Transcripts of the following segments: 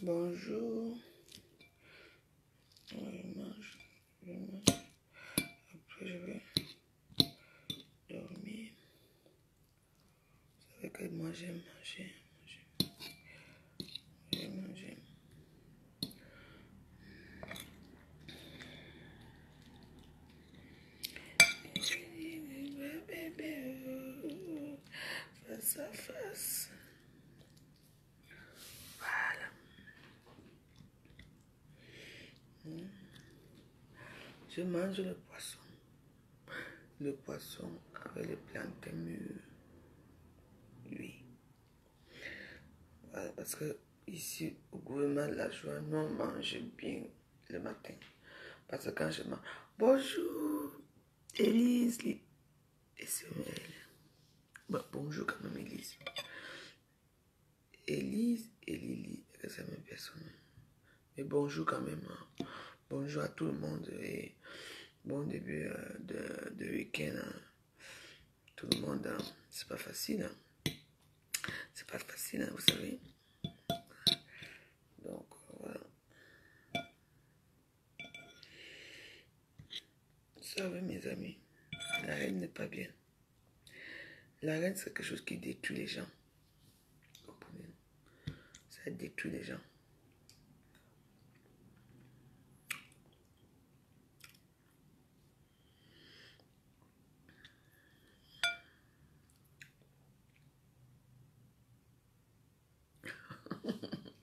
Bonjour. Je mange. Après, je vais dormir. Vous savez que moi, j'aime manger. J'aime manger. Face à face. Voilà. Je mange le poisson. Le poisson avec les plantains mûrs. Oui. Voilà, parce que ici, au gouvernement de la joie, nous on mange bien le matin. Parce que quand je mange, bonjour, Élise, et c'est elle. Bon, bonjour quand même, Élise. Élise et Lily, c'est la même personne. Mais bonjour quand même. Bonjour à tout le monde et bon début de week-end. Tout le monde, c'est pas facile. C'est pas facile, vous savez. Donc, voilà. Vous savez, mes amis, la reine n'est pas bien. La reine, c'est quelque chose qui détruit les gens. Vous comprenez? Ça détruit les gens.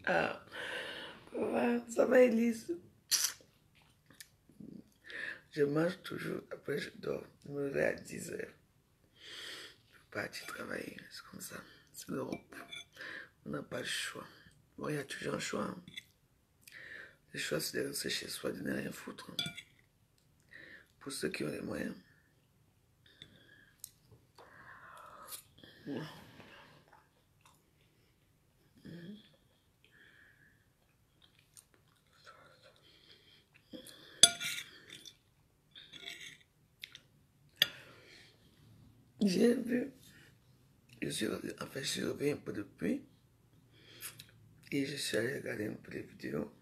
Ah, ça va, Elise? Je mange toujours, après je dors. Je me réveille à 10 heures. Je peux partir travailler, c'est comme ça. C'est l'Europe. On n'a pas le choix. Bon, il y a toujours un choix. Hein. Le choix, c'est de rester chez soi, de ne rien foutre. Hein. Pour ceux qui ont les moyens. J'ai vu, je suis revenu un peu de pluie et je suis allé regarder un peu les vidéos.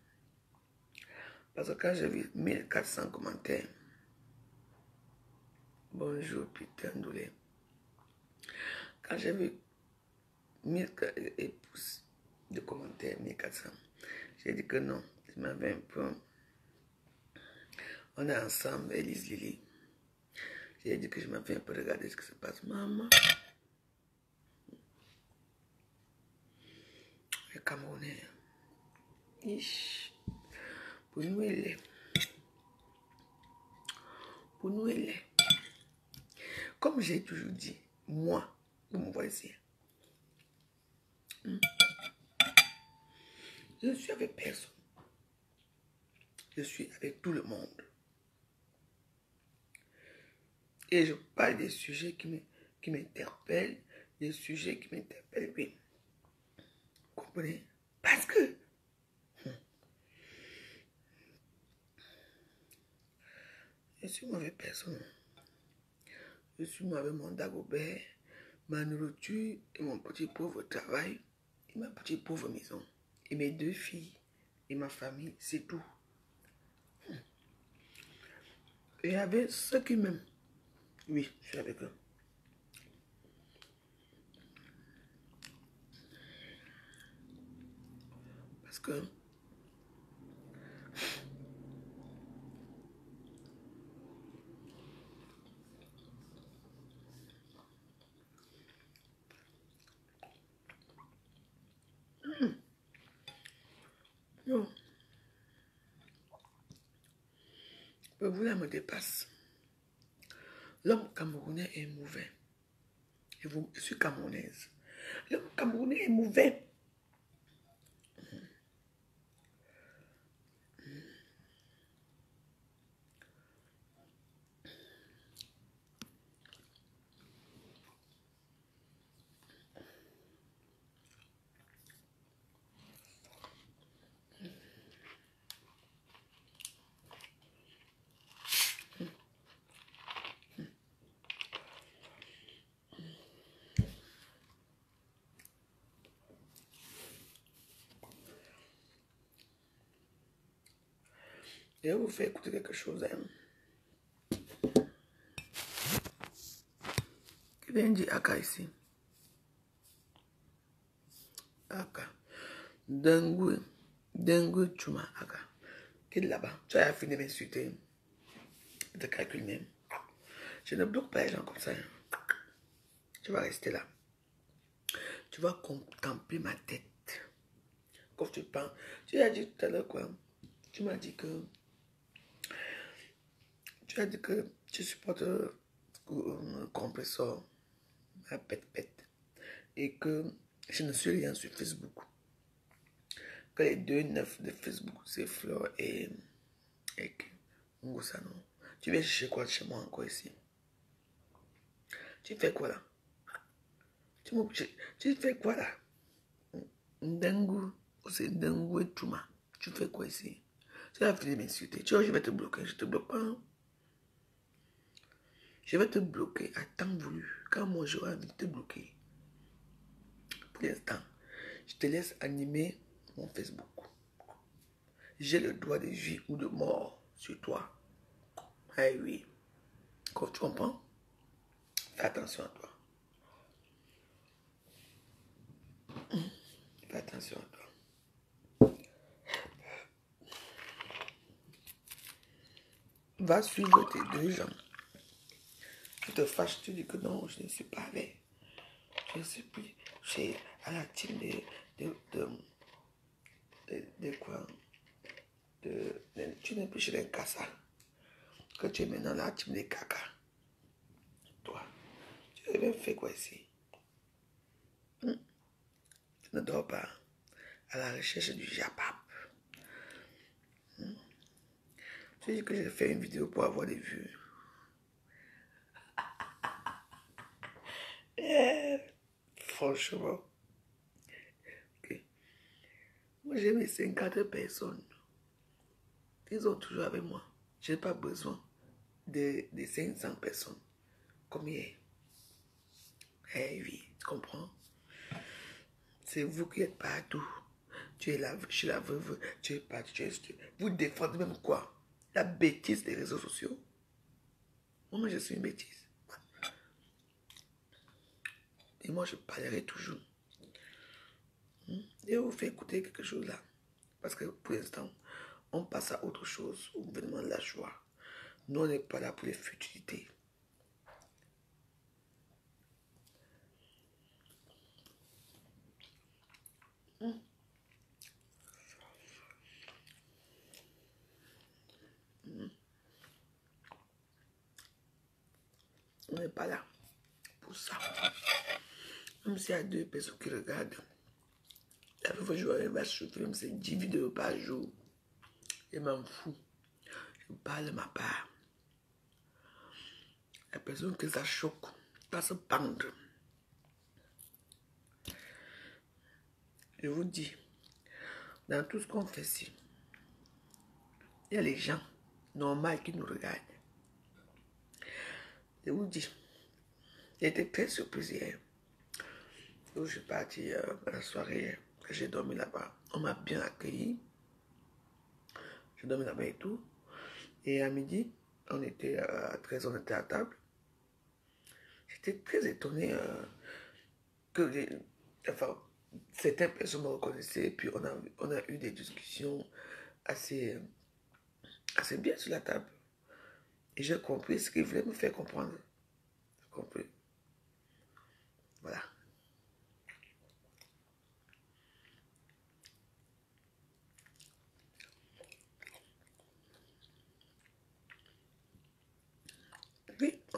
Parce que quand j'ai vu 1400 commentaires, bonjour Peter Ndoulé, quand j'ai vu 1000 pouces de commentaires, 1400, j'ai dit que non, je m'avais un peu, on est ensemble, Elise Lily. J'ai dit que je m'avais un peu regardé ce qui se passe, maman. Les Camerounais, pour nous, il est. Pour nous, il est. Comme j'ai toujours dit, moi, vous me voyez, je ne suis avec personne. Je suis avec tout le monde. Et je parle des sujets qui m'interpellent, des sujets qui m'interpellent, oui. Vous comprenez? Parce que je suis moi avec personne. Je suis moi avec mon Dagobert, ma nourriture et mon petit pauvre travail, et ma petite pauvre maison, et mes 2 filles, et ma famille, c'est tout. Et avec ceux qui m'aiment, oui, je suis avec eux. Parce que non, Vous là me dépasse. L'homme camerounais est mauvais. Je suis camerounaise. L'homme camerounais est mauvais. Je vais vous faire écouter quelque chose. Qui vient dire Aka ici? Aka. Dengue Chuma Aka. Qui est là-bas? Tu as fini de m'insulter. De calcul même. Je ne bloque pas les gens comme ça. Tu vas rester là. Tu vas contempler ma tête. Quand tu parles. Tu as dit tout à l'heure quoi? Tu m'as dit que. Tu as dit que tu supportes un compresseur. Un pète-pète. Et que je ne suis rien sur Facebook. Que les deux neufs de Facebook, c'est Flore et Ngoussano. Tu viens chercher quoi chez moi encore ici? Tu fais quoi là? Tu fais quoi là? Ndengu, c'est Ndengu et Touma. Tu fais quoi ici? Tu as fini de m'insulter. Tu vois, je vais te bloquer. Je te bloque pas. Hein? Je vais te bloquer à temps voulu. Quand moi j'aurai envie de te bloquer. Pour l'instant, je te laisse animer mon Facebook. J'ai le droit de vie ou de mort sur toi. Ah oui. Quand tu comprends? Fais attention à toi. Fais attention à toi. Va suivre tes deux jambes. Tu te fâches, tu dis que non, je ne suis pas avec. Je ne suis plus à la team de quoi? Tu n'es plus chez les Kassa. Que tu es maintenant la team des caca. Toi, tu avais fait quoi ici? Tu ne dors pas à la recherche du Japap. Tu dis que j'ai fait une vidéo pour avoir des vues. Franchement. Okay. Moi, j'ai mes 50 personnes. Ils sont toujours avec moi. Je n'ai pas besoin de 500 personnes. Comme hier. Eh oui, tu comprends? C'est vous qui êtes partout. Tu es là, je suis la veuve, tu es partout, vous défendez même quoi? La bêtise des réseaux sociaux. Moi, je suis une bêtise. Et moi, je parlerai toujours. Et vous fait écouter quelque chose là. Parce que pour l'instant, on passe à autre chose, au gouvernement de la joie. Nous, on n'est pas là pour les futilités. On n'est pas là pour ça. Même s'il y a 2 personnes qui regardent, la fois je va souffrir, c'est 10 vidéos par jour. Je m'en fous. Je parle de ma part. La personne que ça choque va se pendre. Je vous dis, dans tout ce qu'on fait ici, il y a les gens normaux qui nous regardent. Je vous dis, j'ai été très surprise hier. Où je suis partie à la soirée, j'ai dormi là-bas. On m'a bien accueilli. J'ai dormi là-bas et tout. Et à midi, on était à 13h, on était à table. J'étais très étonné que certaines personnes me reconnaissaient. Et puis on a eu des discussions assez bien sur la table. Et j'ai compris ce qu'ils voulaient me faire comprendre. J'ai compris. Voilà.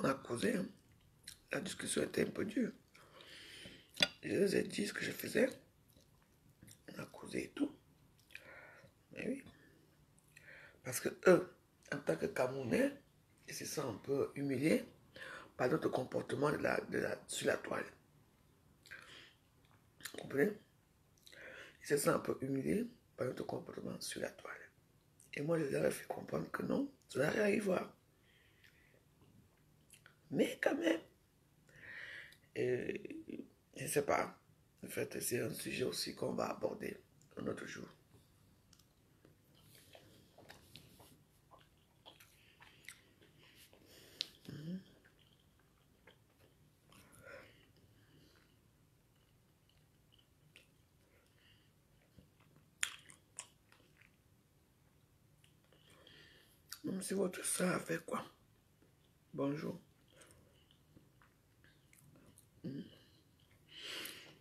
on a causé. Hein. La discussion était un peu dure. Je les ai dit ce que je faisais. On a causé et tout. Mais oui. Parce que eux, en tant que Camerounais, ils se sentent un peu humiliés par notre comportement sur la toile. Vous comprenez? Ils se sentent un peu humiliés par notre comportement sur la toile. Et moi, je leur ai fait comprendre que non, ça n'a rien à y voir. Mais quand même, je ne sais pas. En fait, c'est un sujet aussi qu'on va aborder un autre jour. Même si votre soeur a fait quoi? Bonjour.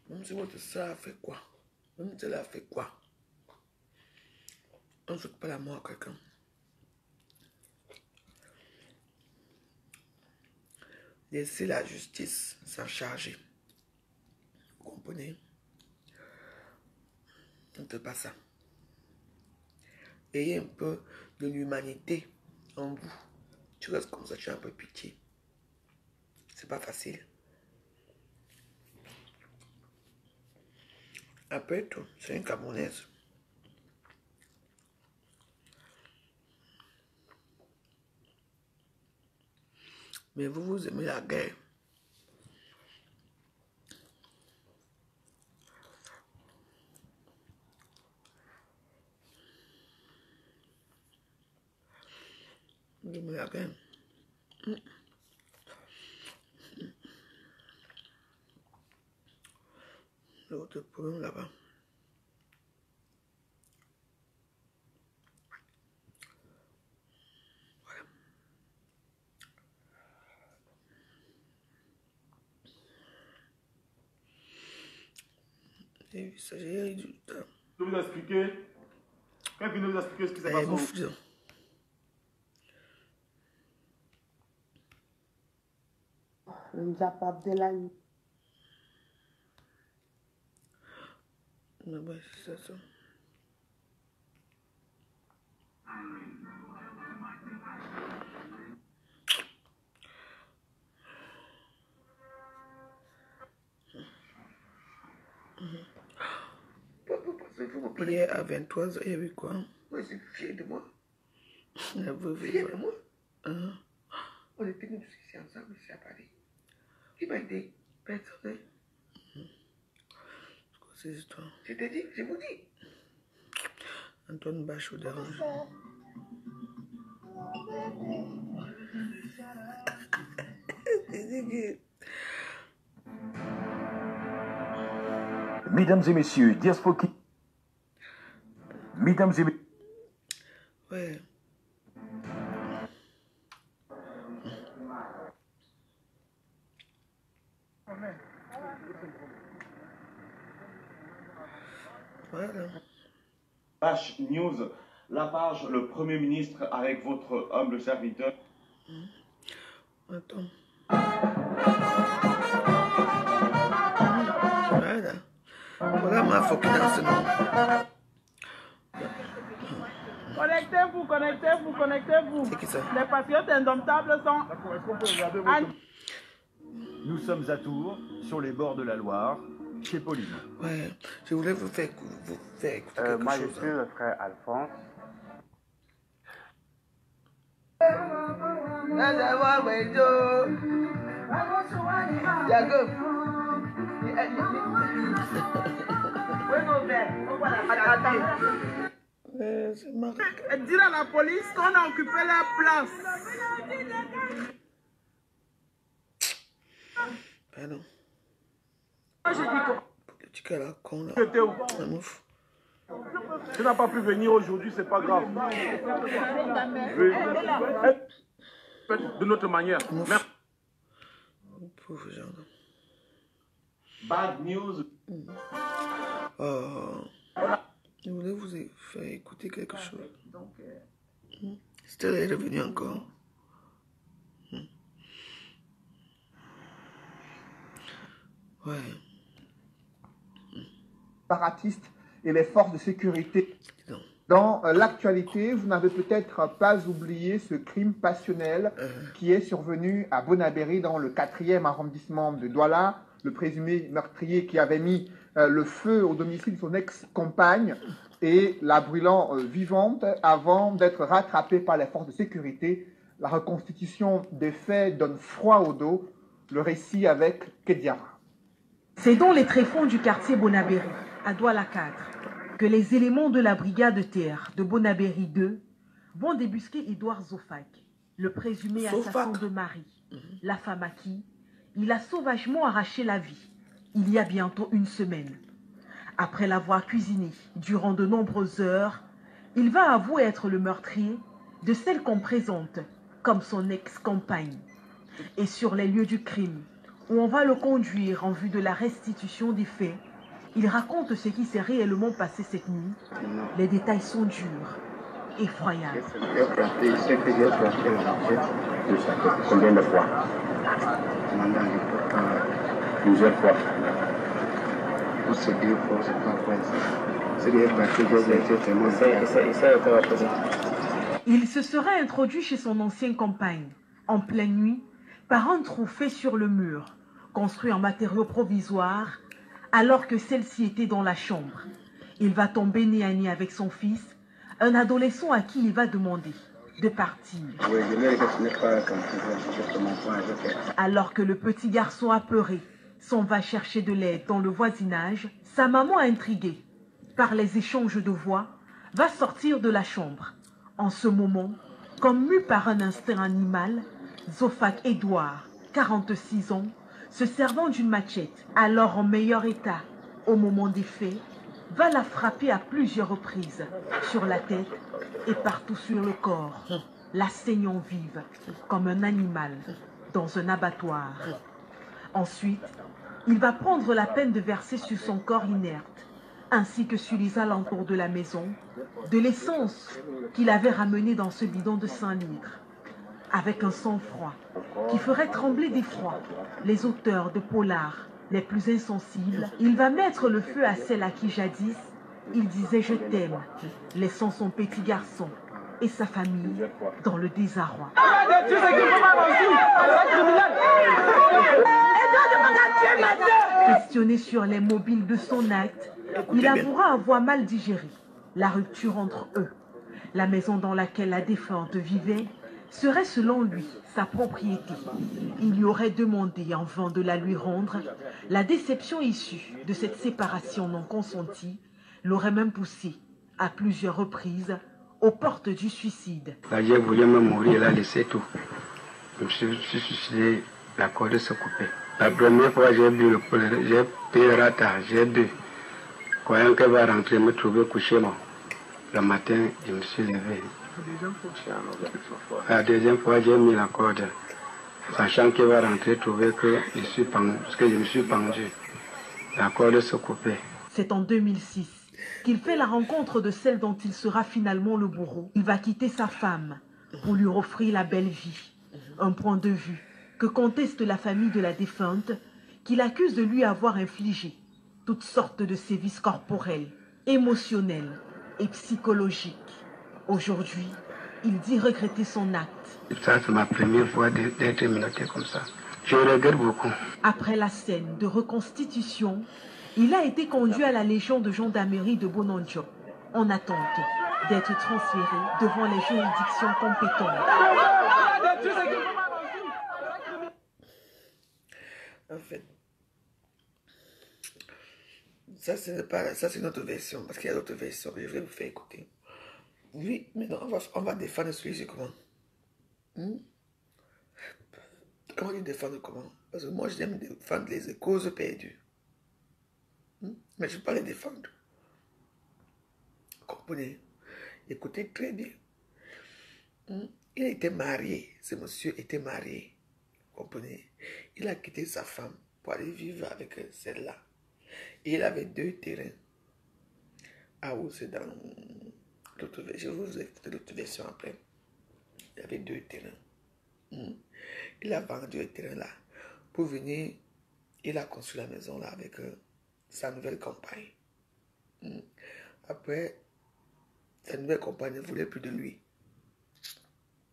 Même si votre soeur a fait quoi? Même si elle a fait quoi? On ne souhaite pas la mort à quelqu'un. Laissez la justice s'en charger. Vous comprenez? Ne faites pas ça. Ayez un peu de l'humanité en vous. Tu restes comme ça, tu as un peu pitié. C'est pas facile. Après tout, c'est une Camerounaise. Mais vous, vous aimez la guerre. Vous aimez la guerre. L'autre problème là-bas. Voilà. J'ai vu ça, j'ai eu du temps. Je vous expliquer. Quand il nous expliquer ce qui s'est passé. Le Japap de la nuit. Mais bon, c'est ça. Hier à 23h, il y avait quoi? Moi, je suis fier de moi. Fier de moi. On était tous ici ensemble, ici à Paris. Qui m'a aidé? Personne. C'est quoi ces histoires? Je t'ai dit, je vous dis. Antoine Bachot dérange. Mesdames et messieurs, Diaspoki. Mesdames et messieurs. Ouais. Voilà. Flash News, la page Le Premier ministre avec votre humble serviteur. Attends. Voilà. Voilà ma faut qu'il danse, non. Connectez-vous, connectez-vous, connectez-vous. C'est qui ça? Les patriotes indomptables sont... Nous sommes à Tours, sur les bords de la Loire, chez Pauline. Ouais, je voulais vous faire écouter quelque moi, chose. je suis le frère Alphonse. C'est marrant. Dire à la police qu'on a occupé leur place. Pardon. Moi, je dis que... Le petit gars là, con là. J'étais où? Un ouf. Tu n'as pas pu venir aujourd'hui, c'est pas grave. Faites de notre manière. Merci. Pauvre gens. Bad news. Oh. Je voulais vous faire écouter quelque chose. Stella est revenue encore. Ouais. Séparatistes et les forces de sécurité. Non. Dans l'actualité, vous n'avez peut-être pas oublié ce crime passionnel qui est survenu à Bonabéry dans le 4e arrondissement de Douala. Le présumé meurtrier qui avait mis le feu au domicile de son ex-compagne et la brûlant vivante avant d'être rattrapé par les forces de sécurité. La reconstitution des faits donne froid au dos. Le récit avec Kediara. C'est dans les tréfonds du quartier Bonabéry, à Douala 4, que les éléments de la brigade terre de Bonabéry 2 vont débusquer Edouard Zofak, le présumé assassin de Marie, la femme à qui il a sauvagement arraché la vie il y a bientôt une semaine. Après l'avoir cuisiné durant de nombreuses heures, il va avouer être le meurtrier de celle qu'on présente comme son ex-compagne. Et sur les lieux du crime, où on va le conduire en vue de la restitution des faits, il raconte ce qui s'est réellement passé cette nuit. Les détails sont durs, effroyables. Combien de fois? Plusieurs fois. Il se serait introduit chez son ancienne compagne, en pleine nuit, par un trou fait sur le mur, construit en matériaux provisoires, alors que celle-ci était dans la chambre. Il va tomber nez à nez avec son fils, un adolescent à qui il va demander de partir. Alors que le petit garçon apeuré s'en va chercher de l'aide dans le voisinage, sa maman intriguée par les échanges de voix va sortir de la chambre. En ce moment, comme mu par un instinct animal, Zofak Edouard, 46 ans, se servant d'une machette, alors en meilleur état au moment des faits, va la frapper à plusieurs reprises sur la tête et partout sur le corps, la saignant vive comme un animal dans un abattoir. Ensuite, il va prendre la peine de verser sur son corps inerte, ainsi que sur les alentours de la maison, de l'essence qu'il avait ramenée dans ce bidon de 5 litres. Avec un sang-froid qui ferait trembler d'effroi les auteurs de polars les plus insensibles, il va mettre le feu à celle à qui jadis il disait « je t'aime », laissant son petit garçon et sa famille dans le désarroi. Questionné sur les mobiles de son acte, il avouera avoir mal digéré la rupture entre eux. La maison dans laquelle la défunte vivait serait selon lui sa propriété. Il lui aurait demandé en vain de la lui rendre. La déception issue de cette séparation non consentie l'aurait même poussé à plusieurs reprises aux portes du suicide. J'ai voulu me mourir, elle a laissé tout. Je me suis suicidé, la corde se coupait. La première fois, j'ai bu j'ai payé rata, j'ai bu. Croyant qu'elle va rentrer, me trouver couché mort. Le matin, je me suis levé. La deuxième fois, j'ai mis la corde, sachant qu'elle va rentrer, trouver que je me suis pendu. La corde se coupait. C'est en 2006 qu'il fait la rencontre de celle dont il sera finalement le bourreau. Il va quitter sa femme pour lui offrir la belle vie. Un point de vue que conteste la famille de la défunte, qu'il accuse de lui avoir infligé toutes sortes de sévices corporels, émotionnels et psychologiques. Aujourd'hui, il dit regretter son acte. Ça, c'est ma première fois d'être menotté comme ça. Je regrette beaucoup. Après la scène de reconstitution, il a été conduit à la Légion de gendarmerie de Bonanjo, en attente d'être transféré devant les juridictions compétentes. En fait, ça c'est notre version, parce qu'il y a d'autres versions que je vais vous faire écouter. Oui, maintenant on va défendre celui-ci comment? Comment dire défendre comment? Parce que moi j'aime défendre les causes perdues. Mais je ne veux pas les défendre. Comprenez? Écoutez très bien. Il était marié, ce monsieur était marié. Comprenez? Il a quitté sa femme pour aller vivre avec celle-là. Et il avait 2 terrains. Ah oui, c'est dans l'autre version. Je vais vous écouter l'autre version après. Il avait 2 terrains. Il a vendu un terrain là pour venir il a construit la maison là avec sa nouvelle compagne. Après, sa nouvelle compagne ne voulait plus de lui.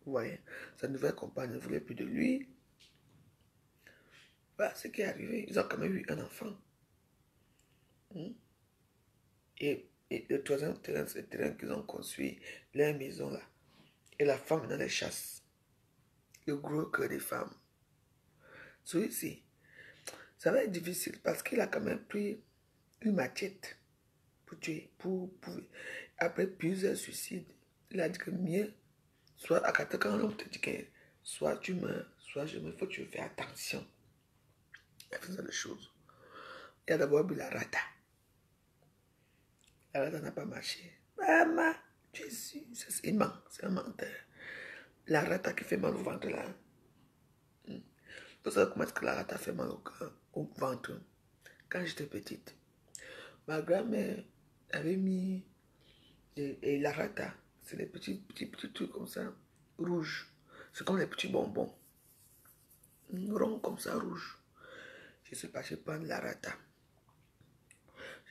Vous voyez, sa nouvelle compagne ne voulait plus de lui. Voilà ce qui est arrivé. Ils ont quand même eu un enfant. Et le troisième terrain, c'est le terrain qu'ils ont construit, leur maison là. Et la femme dans les chasses. Le gros cœur des femmes. Celui-ci, ça va être difficile parce qu'il a quand même pris une machette pour tuer, après plusieurs suicides. Il a dit que mieux, soit à quand l'homme te dit que soit tu meurs, soit je meurs, il faut que tu fasses attention. Il a fait ça de choses. Il a d'abord bu la rata. La rata n'a pas marché. Maman, Jésus, il ment, c'est un menteur. La rata qui fait mal au ventre là. Vous savez comment est-ce que la rata fait mal au ventre? Quand j'étais petite, ma grand-mère avait mis et la rata, c'est les petits trucs comme ça, rouges. C'est comme les petits bonbons. Rond comme ça, rouge. Je suis passé prendre la rata.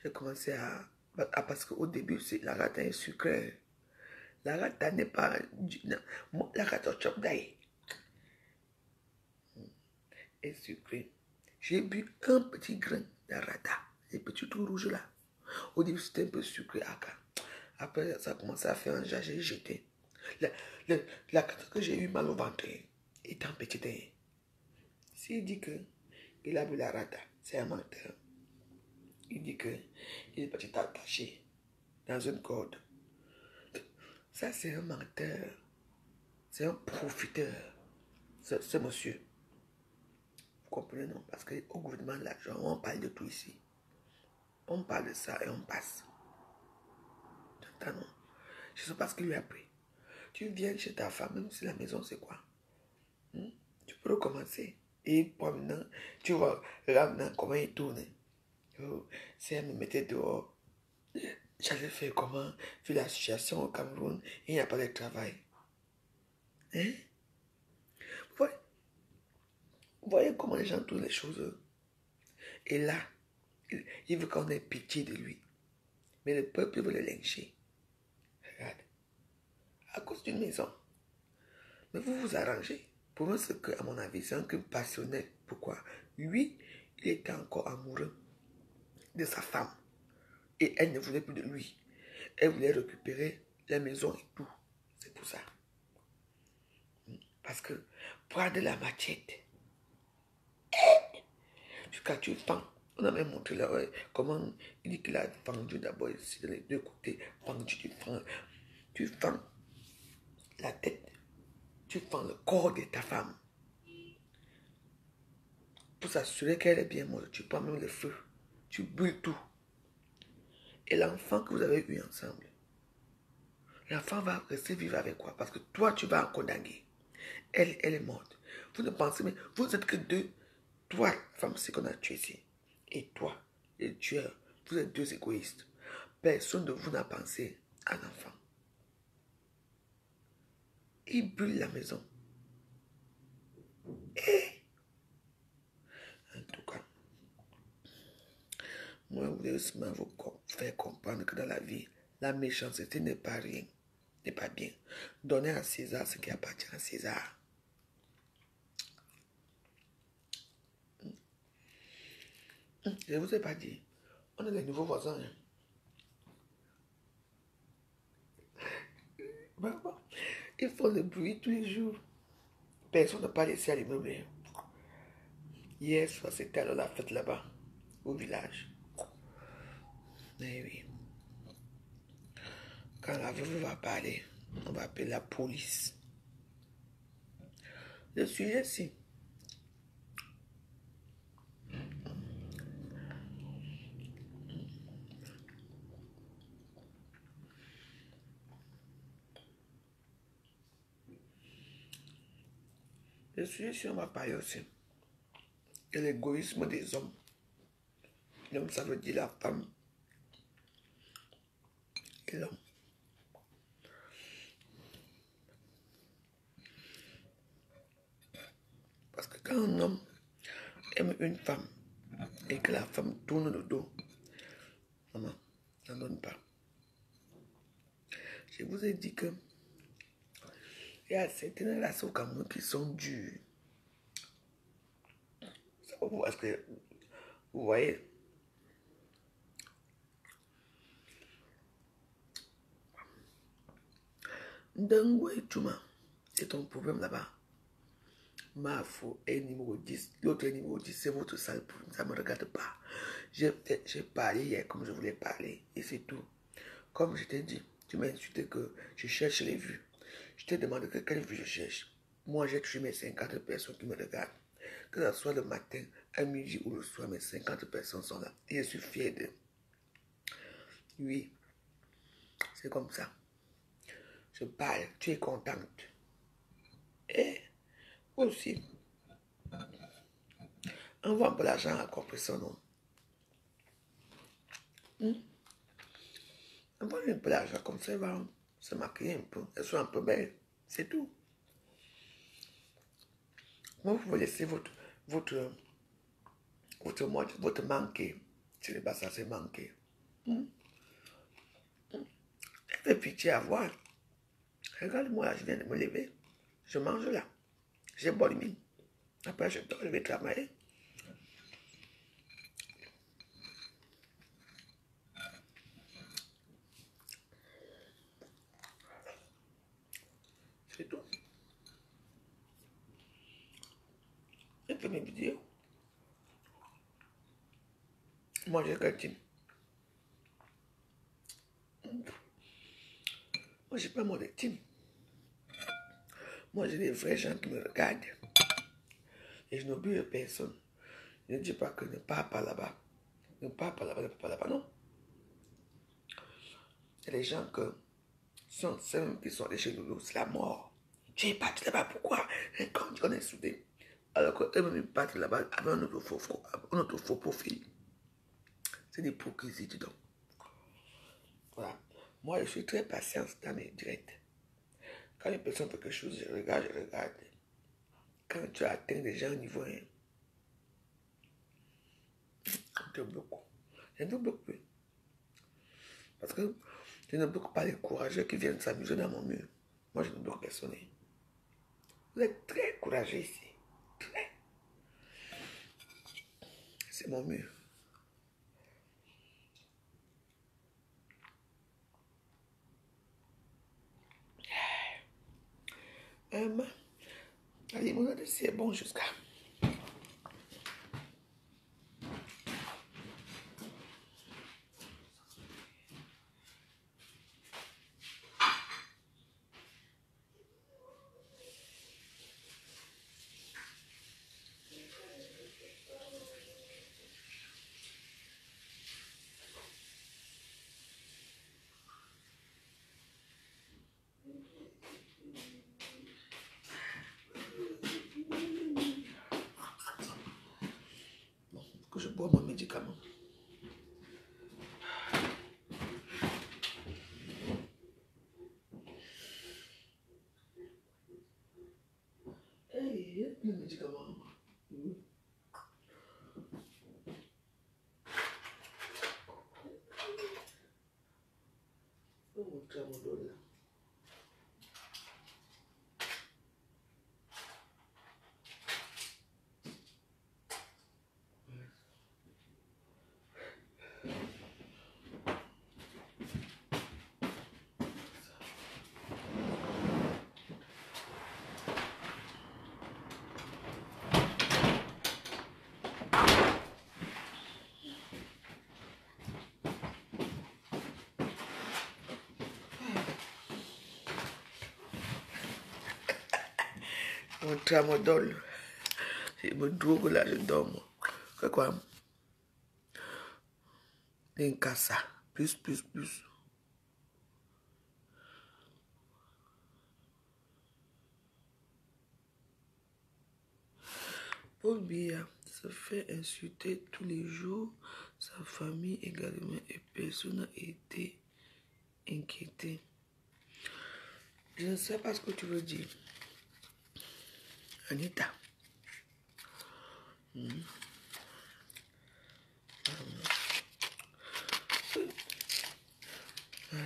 J'ai commencé parce qu'au début, la rata est sucrée. La rata n'est pas... La rata au chop d'ail est sucrée. J'ai bu un petit grain de rata. Les petits tout rouges là. Au début, c'était un peu sucré. Après, ça a commencé à faire un jas, j'ai jeté. La carte que j'ai eu mal au ventre étant petite. S'il dit qu'il a bu la rata, c'est un menteur. Il dit qu'il est petit attaché dans une corde. Ça, c'est un menteur. C'est un profiteur. Ce monsieur. Vous comprenez, non? Parce qu'au gouvernement de l'argent, on parle de tout ici. On parle de ça et on passe. Non. Je ne sais pas ce qu'il lui a pris. Tu viens chez ta femme, même si la maison c'est quoi. Tu peux recommencer. Et maintenant, tu vois là maintenant comment il tourne. Si elle me mettait dehors, j'allais faire comment? Vu la situation au Cameroun, il n'y a pas de travail. Hein? Vous voyez comment les gens tournent les choses. Et là, il veut qu'on ait pitié de lui. Mais le peuple veut le lyncher. Regarde. À cause d'une maison. Mais vous vous arrangez. Pour moi, c'est que, à mon avis, c'est un crime passionnel. Pourquoi? Lui, il était encore amoureux de sa femme. Et elle ne voulait plus de lui. Elle voulait récupérer la maison et tout. C'est pour ça. Parce que prendre la machette, jusqu'à tu fends. On a même montré là comment il dit qu'il a fendu d'abord ici, les deux côtés. Fendu, tu fends la tête. Tu fends le corps de ta femme. Pour s'assurer qu'elle est bien morte, tu prends même le feu. Tu brûles tout. Et l'enfant que vous avez eu ensemble, l'enfant va rester vivre avec quoi? Parce que toi, tu vas en condamner. Elle est morte. Vous ne pensez, mais vous êtes que deux. Toi, femme, c'est qu'on a tué ici. Et toi, le tueur, vous êtes deux égoïstes. Personne de vous n'a pensé à l'enfant. Il brûle la maison. Et, en tout cas, moi, je voulais aussi vous faire comprendre que dans la vie, la méchanceté n'est pas rien, n'est pas bien. Donnez à César ce qui appartient à César. Je ne vous ai pas dit, on est les nouveaux voisins. Ils font le bruit tous les jours. Personne n'a pas laissé à l'immeuble. Hier soir, c'était alors la fête là-bas, au village. Mais oui. Quand la veuve va parler, on va appeler la police. Le sujet, si. Le sujet, si on va parler aussi. Et l'égoïsme des hommes. L'homme, ça veut dire la femme. Et l'homme. Parce que quand un homme aime une femme, et que la femme tourne le dos. Maman, n'en donne pas. Je vous ai dit que il y a certaines relations au Cameroun qui sont dures. Parce que, vous voyez, Ndangwe et Chuma, c'est ton problème là-bas. Mafo est numéro 10, l'autre est numéro 10, c'est votre sale problème, ça ne me regarde pas. J'ai parlé hier comme je voulais parler, et c'est tout. Comme je t'ai dit, tu m'as insulté que je cherche les vues. Je t'ai demandé que quelle vue je cherche. Moi, j'ai tué mes 50 personnes qui me regardent. Que ce soit le matin, à midi ou le soir, mes 50 personnes sont là. Et je suis fier d'eux. Oui, c'est comme ça. Je parle, tu es contente. Et aussi, envoie un peu l'argent à compression, non? Envoie un peu l'argent comme ça, elle va se maquiller un peu. Elle soit un peu belle. C'est tout. Moi, vous pouvez laisser votre manqué. Ce n'est pas ça, c'est manqué. Elle fait pitié à voir. Regarde-moi là, je viens de me lever. Je mange là. J'ai bonne mine. Après, je dors, je vais travailler. C'est tout. Et puis mes vidéos. Moi, j'ai gâté. Moi, j'ai pas mon team. Moi, j'ai des vrais gens qui me regardent. Et je n'oublie personne. Je ne dis pas que ne pars pas là-bas. Ne pars pas là-bas, ne pars pas là-bas, non. Il y a des gens qui sont allés chez Loulou, c'est la mort. Tu es parti là-bas, pourquoi? Quand on est soudés. Alors qu'eux-mêmes partent là-bas avec un autre faux profil. C'est des hypocrisies, dis donc. Voilà. Moi, je suis très patient dans mes directs. Quand une personne fait quelque chose, je regarde. Quand tu atteins déjà un niveau, je te bloque. Je ne bloque plus. Parce que je ne bloque pas les courageux qui viennent s'amuser dans mon mur. Moi, je ne bloque personne. Vous êtes très courageux ici. Très. C'est mon mur. La limonade, c'est bon jusqu'à... Que je bois mon médicament. Hey, le médicament. Oh, mon tramadol là. Mon tramadol. Je me drogue là, je dors. C'est quoi? L'incassa. Plus. Paul Biya se fait insulter tous les jours. Sa famille également et personne n'a été inquiété. Je ne sais pas ce que tu veux dire. Anita.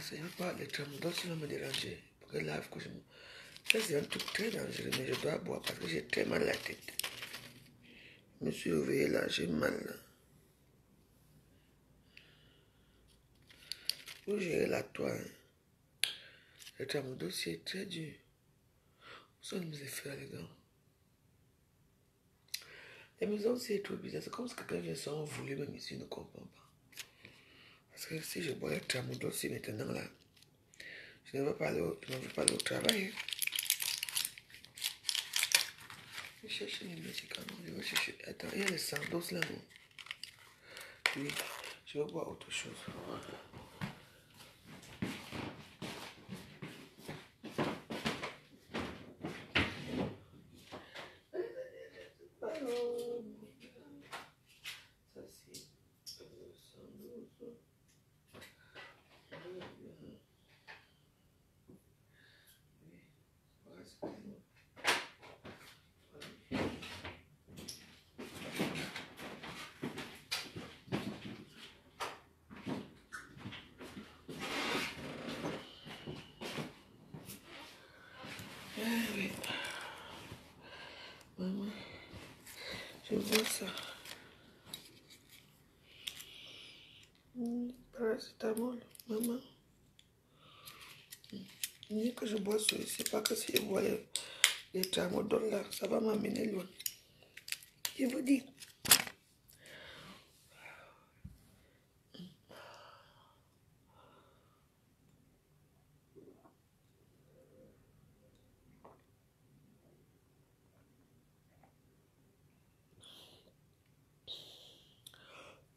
C'est pas les tramadol qui vont me déranger. Pour que là, que je me... Ça, c'est un truc très dangereux, mais je dois boire parce que j'ai très mal à la tête. Je me suis réveillé là, j'ai mal là. Faut gérer la toile. Hein. Le tramadol, c'est très dur. Ça nous est fait, les gars. La maison, c'est trop bizarre. C'est comme si quelqu'un vient sans voler, même ici, ne comprend pas. Parce que si je bois le tramadol, c'est maintenant là. Je ne veux pas aller au travail. Je vais chercher les médicaments. Je vais chercher. Attends, il y a les sandos là, non? Oui, je vais boire autre chose. Oui. Maman, je vois ça. Paracétamol, maman. Mieux que je bois ça, c'est pas que si je bois les tramadol là, ça va m'amener loin. Je vous dis.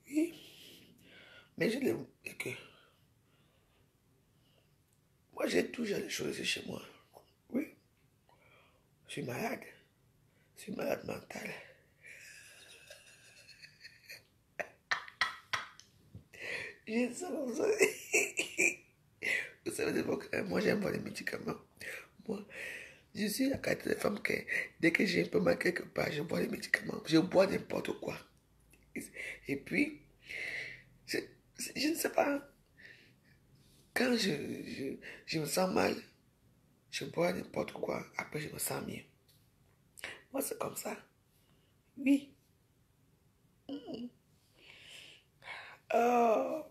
Oui, mais je l'ai... que moi, j'ai toujours les choses chez moi. Oui, je suis malade. Je suis malade mental. J'ai ça comme ça. Vous savez, moi, j'aime pas les médicaments. Moi, je suis la qualité de femme que dès que j'ai un peu mal quelque part, je bois les médicaments. Je bois n'importe quoi. Et puis, je ne sais pas. Quand je me sens mal, je bois n'importe quoi. Après, je me sens mieux. Moi, c'est comme ça. Oui. Oh,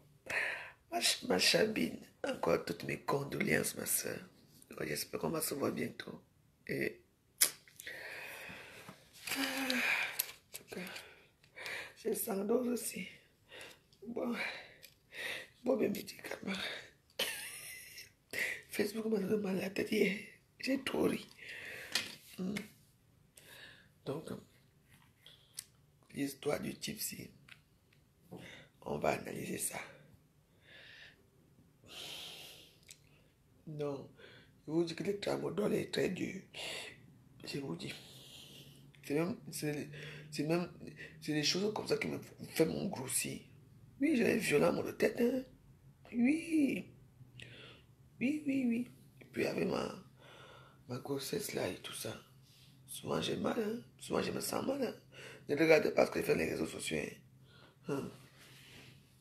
ma Chabine. Encore toutes mes condoléances, ma soeur. J'espère qu'on va se voir bientôt. Et... en tout cas, j'ai 100 doses aussi. Bon mes médicaments. Facebook m'a donné mal à la tête hier. J'ai trop ri. Donc, l'histoire du gypsy, on va analyser ça. Non, je vous dis que le tramadol est très dur. Je vous dis. C'est des choses comme ça qui me font mon grossir. Oui, j'ai un violent mal de tête. Hein? Oui. Et puis avec ma grossesse là et tout ça. Souvent j'ai mal. Hein? Souvent je me sens mal. Hein? Ne regardez pas ce que je fais sur les réseaux sociaux. Hein?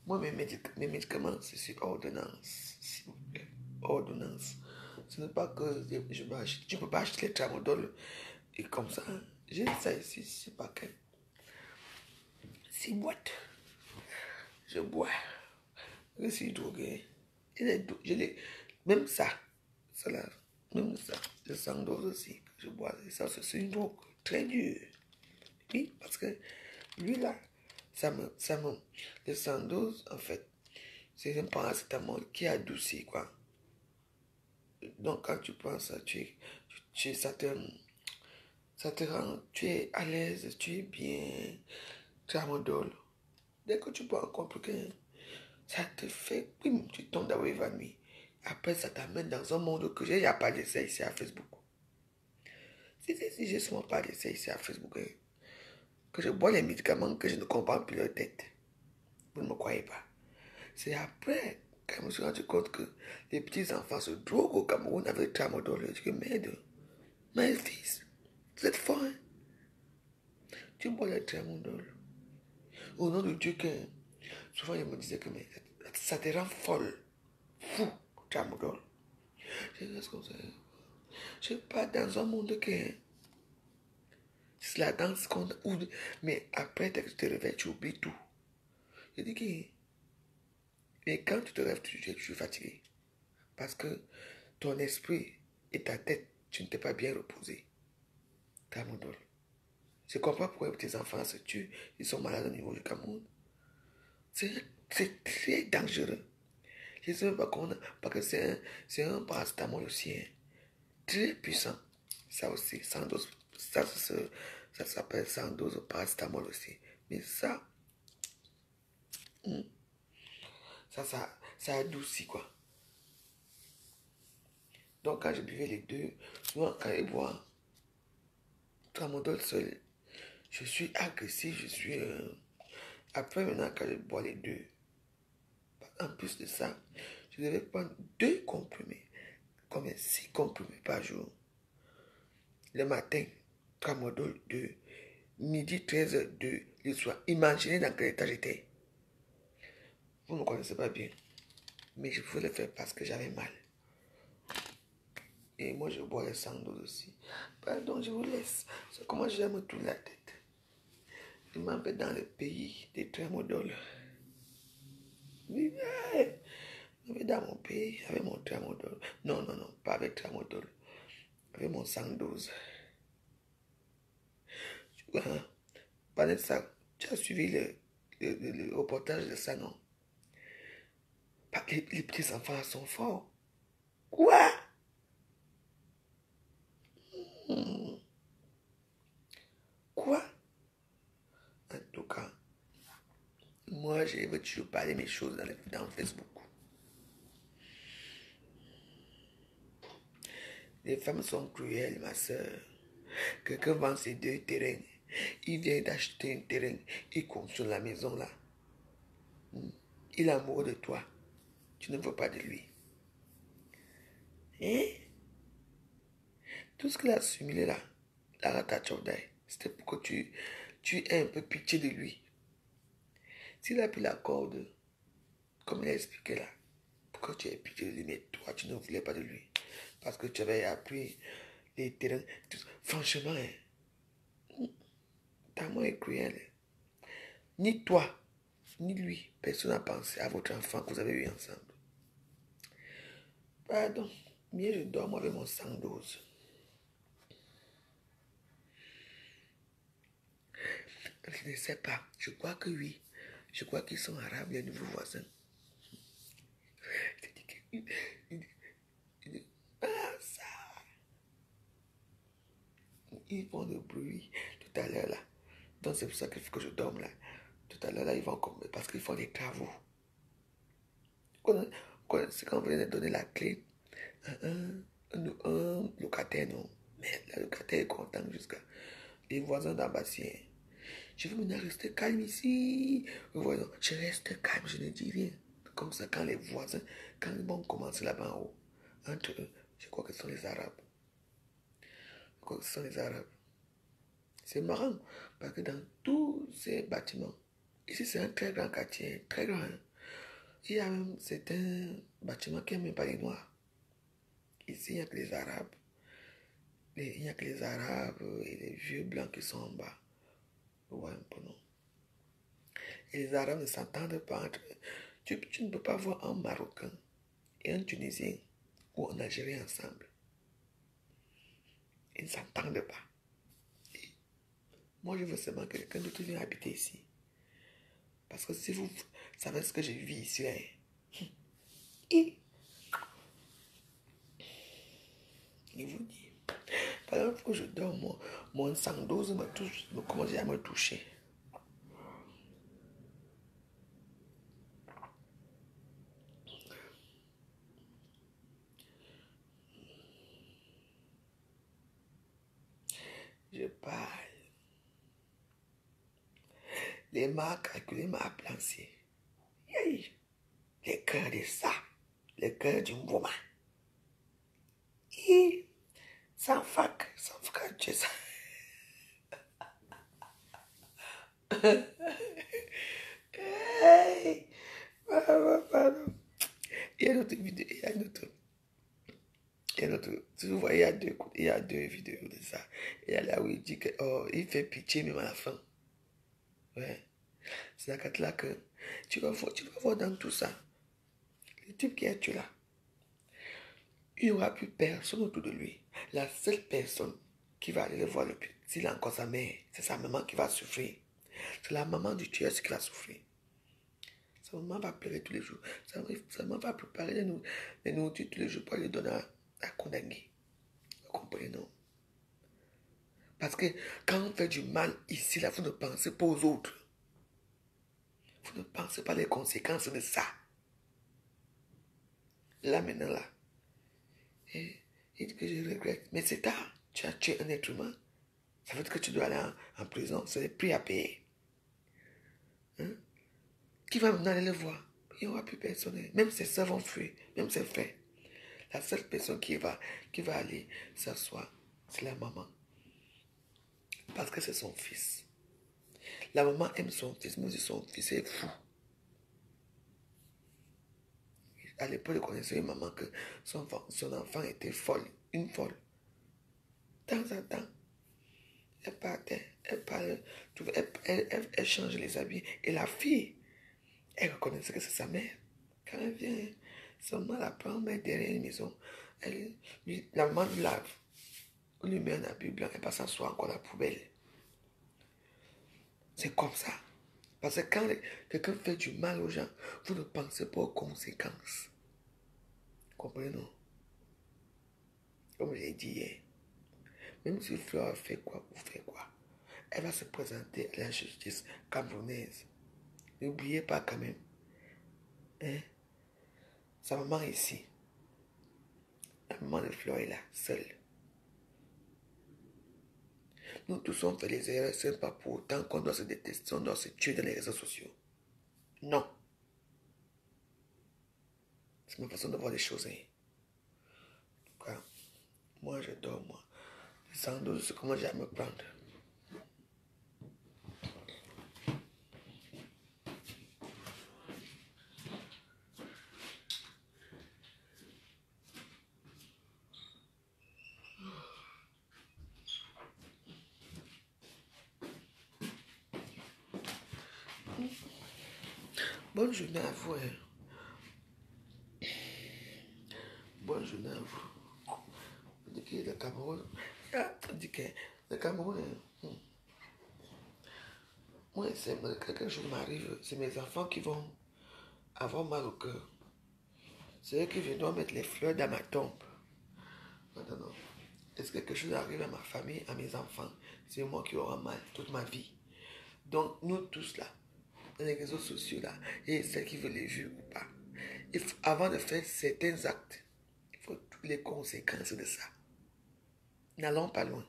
Moi, mes médicaments, c'est sur ordonnance. S'il vous plaît. Ordonnance. Ce n'est pas que je vais acheter. Tu ne peux pas acheter les tramadol et comme ça. Hein? J'ai ça ici, c'est pas que 6 boîtes. Je bois. Je suis drogué. Même ça là, même ça, je sens dose aussi. Je bois. Et ça, c'est une drogue très dure. Oui, parce que lui là, le sandose, en fait, c'est un paracétamol qui adoucit, quoi. Donc, quand tu prends ça, ça te rend, tu es à l'aise, tu es bien, tramadol. Dès que tu prends un compliqué, ça te fait, bim, tu tombes d'avoir évanoui. Après, ça t'amène dans un monde que j'ai pas d'essai ici à Facebook. Si j'ai souvent pas d'essai ici à Facebook, hein, que je bois les médicaments que je ne comprends plus leur tête. Vous ne me croyez pas. C'est après que je me suis rendu compte que les petits enfants se droguent au Cameroun avec le tramadol. Je dis, merde, mais fils, vous êtes fort, hein? Tu bois le tramadol. Au nom de Dieu, que souvent, je me disais que mais, ça te rend folle, fou, Tramadol. Je reste comme ça. Je suis pas dans un monde que c'est la danse qu'on... Mais après, dès que tu te réveilles, tu oublies tout. Je dis que... Mais quand tu te lèves, tu es fatigué. Parce que ton esprit et ta tête, tu ne t'es pas bien reposé. Tramadol. Je comprends pourquoi tes enfants se tuent. Ils sont malades au niveau du Cameroun. C'est très dangereux. Je ne sais même pas qu'on a... Parce que c'est un paracétamol aussi. Hein. Très puissant. Ça aussi, sans dose. Ça s'appelle sans dose paracétamol aussi. Mais ça adoucit quoi. Donc quand je buvais les deux, souvent quand je bois Tramadol seul, je suis agressif, je suis... Après maintenant quand je bois les deux, en plus de ça, je devais prendre 2 comprimés, comme 6 comprimés par jour. Le matin, Tramadol 2, midi 13h 2, le soir. Imaginez dans quel état j'étais. Vous ne me connaissez pas bien, mais je pouvais le faire parce que j'avais mal. Et moi, je bois les sandals aussi. Pardon, je vous laisse. C'est comment j'aime toute la tête. Je m'en vais dans le pays des Tramadol. Oui, je vais dans mon pays avec mon Tramadol. Non, pas avec Tramadol. Avec mon 112. Pendant ça, tu as suivi le reportage de ça, non? Les petits enfants sont forts. Quoi? Quoi? En tout cas, moi, je veux toujours parler mes choses dans Facebook. Les femmes sont cruelles, ma soeur. Quelqu'un vend ses 2 terrains. Il vient d'acheter un terrain. Il construit la maison là. Il est amoureux de toi. Tu ne veux pas de lui. Hein? Tout ce qu'il a assimilé là, la ratachordai, c'était pour que tu aies un peu pitié de lui. S'il a pris la corde, comme il a expliqué là, pour que tu aies pitié de lui, mais toi, tu ne voulais pas de lui. Parce que tu avais appris les terrains. Franchement, ta mort est cruelle. Ni toi, ni lui, personne n'a pensé à votre enfant que vous avez eu ensemble. Pardon, mieux je dors moi avec mon 112. Je ne sais pas, je crois que oui. Je crois qu'ils sont arabes, les nouveaux voisins. Ça. Ils font du bruit tout à l'heure là. Donc c'est pour ça qu'il faut que je dorme là. Tout à l'heure là, ils vont comme parce qu'ils font des travaux. C'est quand vous venez de donner la clé. Un locataire, non. Mais le locataire est content jusqu'à les voisins d'en bas. Je veux maintenant rester calme ici. Voyons, je reste calme, je ne dis rien. Comme ça, quand les voisins, quand ils vont commencer là-bas en haut, entre eux, je crois que ce sont les Arabes. Je crois que ce sont les Arabes. C'est marrant, parce que dans tous ces bâtiments, ici c'est un très grand quartier, très grand. Il y a même certains bâtiments qui n'aiment même pas les Noirs. Ici, il n'y a que les Arabes. Il n'y a que les Arabes et les vieux blancs qui sont en bas. Ouais, un peu non. Et les Arabes ne s'entendent pas entre eux. Tu ne peux pas voir un Marocain et un Tunisien ou un Algérien ensemble. Ils ne s'entendent pas. Et moi, je veux seulement que quelqu'un d'autre vienne habiter ici. Parce que si vous savez ce que je vis ici, hein, et il vous dit, par exemple, quand je dors, mon 112 me commence à me toucher. Je parle. Les marques calculées m'a plancé. Les cœurs de ça. Les cœurs du mouvement. Et sans fac, tu sais. Hey! Pardon. Il y a une autre vidéo, il y a une autre. Si vous voyez, il y a deux vidéos de ça. Il y a là où il dit que, oh, il fait pitié même à la fin. Ouais. C'est la carte là que tu vas voir dans tout ça. Le type qui a tué là, il n'y aura plus personne autour de lui. La seule personne qui va aller le voir le plus, s'il a encore sa mère, c'est sa maman qui va souffrir. C'est la maman du tueur qui va souffrir. Sa maman va pleurer tous les jours. Sa maman va préparer les nourritures tous les jours pour lui donner à condamner. Vous comprenez, non? Parce que quand on fait du mal ici, là, vous ne pensez pas aux autres. Vous ne pensez pas les conséquences de ça. Là, maintenant, là. Et il dit que je regrette. Mais c'est tard. Tu as tué un être humain. Ça veut dire que tu dois aller en prison. C'est le prix à payer. Hein? Qui va maintenant aller le voir? Il n'y aura plus personne. Même ses soeurs vont fuir. Même ses frères. La seule personne qui va aller s'asseoir, c'est la maman. Parce que c'est son fils. La maman aime son fils, mais son fils est fou. À l'époque, je connaissais une maman que son enfant était folle, une folle. De temps en temps, elle partait, elle change les habits. Et la fille, elle reconnaissait que c'est sa mère. Quand elle vient, seulement la prend, met derrière une maison. La maman lui lave. On lui met un habit blanc, elle passe s'asseoir encore à la poubelle. C'est comme ça. Parce que quand quelqu'un fait du mal aux gens, vous ne pensez pas aux conséquences. Comprenez, non? Comme je l'ai dit hier, même si Fleur fait quoi ou fait quoi, elle va se présenter à la justice camerounaise. N'oubliez pas quand même. Hein? Sa maman est ici. La maman de Fleur est là, seule. Nous tous on fait les erreurs, ce n'est pas pour autant qu'on doit se détester, on doit se tuer dans les réseaux sociaux. Non. C'est ma façon de voir les choses. Hein. En tout cas, moi je dors, moi. Sans doute, c'est comment j'ai à me prendre. Bonne journée à vous. Hein. Bonne journée à vous. On dit que le Cameroun. On dit que le Cameroun. Moi, c'est quelque chose m'arrive. C'est mes enfants qui vont avoir mal au cœur. C'est eux qui viendront mettre les fleurs dans ma tombe. Maintenant, est-ce que quelque chose arrive à ma famille, à mes enfants? C'est moi qui aurai mal toute ma vie. Donc, nous tous là, dans les réseaux sociaux là, et ceux qui veulent les vues ou pas, avant de faire certains actes, il faut toutes les conséquences de ça. N'allons pas loin.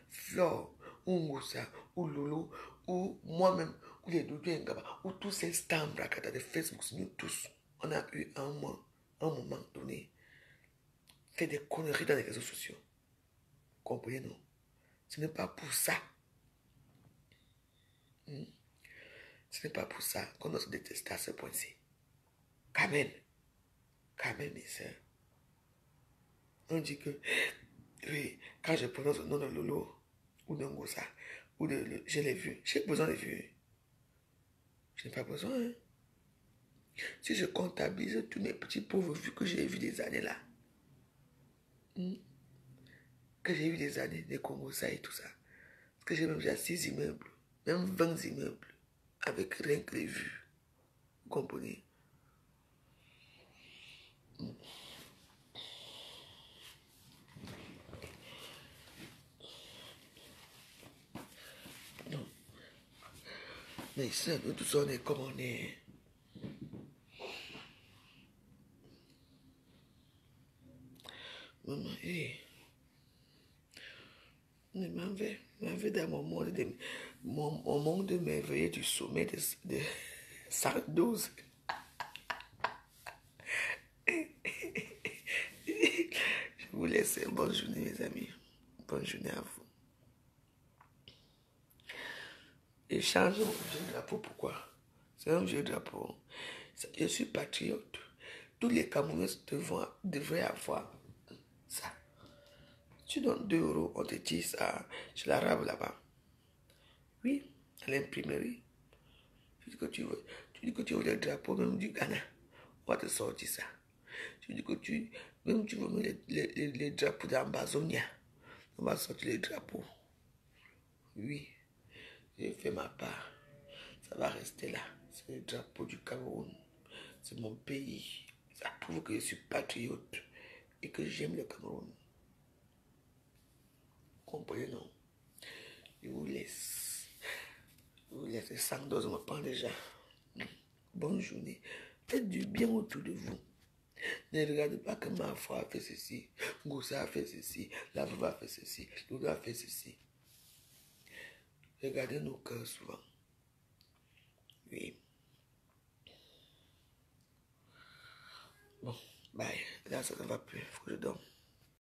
Flore, ou Ngoussa, ou Lolo, ou moi-même, ou les Doudou Ngaba, ou tous ces stars de Facebook, nous tous, on a eu un moment donné, fait des conneries dans les réseaux sociaux. Comprenez-nous? Ce n'est pas pour ça. Ce n'est pas pour ça qu'on doit se détester à ce point-ci. Quand même, mes soeurs. On dit que, oui, quand je prononce le nom de Lolo, ou de Ngoussa, ou de, je l'ai vu, j'ai besoin de vues. Je n'ai pas besoin. Hein. Si je comptabilise tous mes petits pauvres vues que j'ai vus des années là, que j'ai eu des années de Congossa et tout ça, parce que j'ai même déjà 6 immeubles, même 20 immeubles, avec rien que les vues. Vous comprenez? Non. Mais ça, nous tous on est comme on est. Maman, hé. Je m'en vais dans mon monde merveilleux du sommet de sardose. Je vous laisse. Bonne journée, mes amis. Bonne journée à vous. Et changeons de drapeau, pourquoi? C'est un vieux drapeau. Je suis patriote. Tous les Camerounais devraient avoir ça. Tu donnes 2 €, on te dit ça chez l'arabe là-bas. Oui, à l'imprimerie. Tu dis que tu veux le drapeau même du Ghana. On va te sortir ça. Tu dis que tu veux mettre les drapeaux d'Ambazonia. On va sortir les drapeaux. Oui, j'ai fait ma part. Ça va rester là. C'est le drapeau du Cameroun. C'est mon pays. Ça prouve que je suis patriote et que j'aime le Cameroun. Comprenez, non? Je vous laisse. Les 5 doses me prennent déjà. Bonne journée. Faites du bien autour de vous. Ne regardez pas que ma foi a fait ceci, Goussa a fait ceci, la veuve a fait ceci, Loulou a fait ceci. Regardez nos cœurs souvent. Oui. Bon, bye. Là, ça ne va plus. Il faut que je dorme.